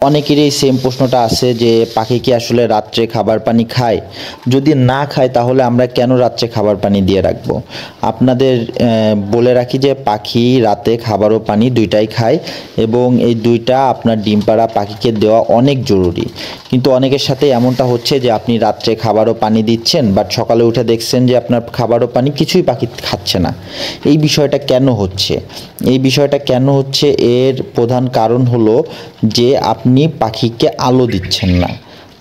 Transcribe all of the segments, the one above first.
অনেকেরই সেম প্রশ্নটা আছে যে পাখি কি আসলে রাত্রে খাবার পানি খায়? যদি না খায় তাহলে আমরা কেন রাত্রে খাবার পানি দিয়ে রাখবো? আপনাদের বলে রাখি যে পাখি রাতে খাবার ও পানি দুইটাই খায় এবং এই দুইটা আপনার ডিম পাড়া পাখিকে দেওয়া অনেক জরুরি। কিন্তু অনেকের সাথে এমনটা হচ্ছে যে আপনি রাত্রে খাবার ও পানি দিচ্ছেন, বাট সকালে উঠে দেখছেন যে আপনার খাবার ও পানি কিছুই পাখি খাচ্ছে না। এই বিষয়টা কেন হচ্ছে? এই বিষয়টা কেন হচ্ছে এর প্রধান কারণ হলো যে আপনি পাখিকে আলো দিচ্ছেন না।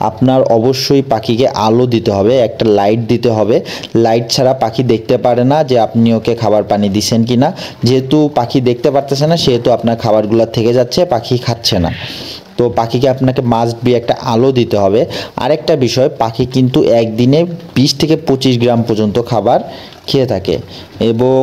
আপনার অবশ্যই পাখিকে আলো দিতে হবে, একটা লাইট দিতে হবে। লাইট ছাড়া পাখি দেখতে পারে না যে আপনি ওকে খাবার পানি দিচ্ছেন কি না। যেহেতু পাখি দেখতে পারতেছে না, সেহেতু আপনার খাবারগুলো থেকে যাচ্ছে, পাখি খাচ্ছে না। তো পাখিকে আপনাকে মাস্ট বি একটা আলো দিতে হবে। আরেকটা বিষয়, পাখি কিন্তু একদিনে 20 থেকে 25 গ্রাম পর্যন্ত খাবার খেয়ে থাকে এবং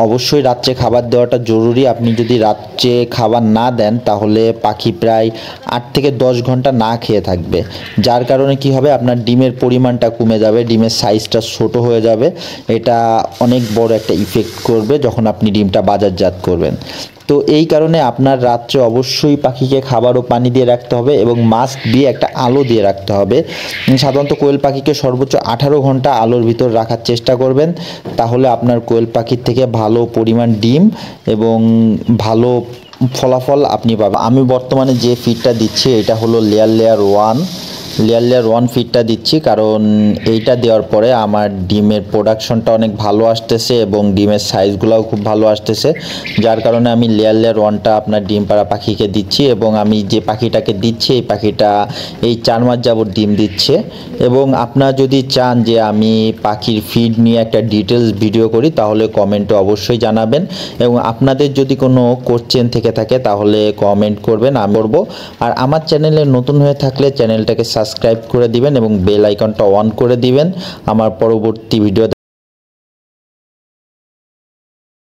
অবশ্যই রাত্রে খাবার দেওয়াটা জরুরি। আপনি যদি রাত্রে খাবার না দেন তাহলে পাখি প্রায় 8 থেকে 10 ঘন্টা না খেয়ে থাকবে, যার কারণে কি হবে, আপনার ডিমের পরিমাণটা কমে যাবে, ডিমের সাইজটা ছোট হয়ে যাবে। এটা অনেক বড় একটা ইফেক্ট করবে যখন আপনি ডিমটা বাজারজাত করবেন। তো এই কারণে আপনার রাত্রে অবশ্যই পাখিকে খাবার ও পানি দিয়ে রাখতে হবে এবং মাস্ট বি একটা আলো দিয়ে রাখতে হবে। সাধারণত কোয়েল পাখিকে সর্বোচ্চ 18 ঘন্টা আলোর ভিতর রাখার চেষ্টা করবেন, তাহলে আপনার কোয়েল পাখির থেকে ভালো পরিমাণ ডিম এবং ভালো ফলাফল আপনি পাবেন। আমি বর্তমানে যে ফিডটা দিচ্ছি এটা হলো লেয়ার 1 ফিডটা দিচ্ছি, কারণ এইটা দেওয়ার পরে আমার ডিমের প্রোডাকশনটা অনেক ভালো আসতেছে এবং ডিমের সাইজগুলোও খুব ভালো আসতেছে, যার কারণে আমি লেয়ার 1টা আপনার ডিম পাড়া পাখিকে দিচ্ছি। এবং আমি যে পাখিটাকে দিচ্ছি এই পাখিটা এই 4 মাস যাবত ডিম দিচ্ছে। এবং আপনারা যদি চান যে আমি পাখির ফিড নিয়ে একটা ডিটেলস ভিডিও করি তাহলে কমেন্টে অবশ্যই জানাবেন, এবং আপনাদের যদি কোনো কোশ্চেন থেকে থাকে তাহলে কমেন্ট করবেন, আমি করব। আর আমার চ্যানেলে নতুন হয়ে থাকলে চ্যানেলটাকে সাবস্ক্রাইব করে দিবেন এবং বেল আইকনটা অন করে দিবেন আমার পরবর্তী ভিডিও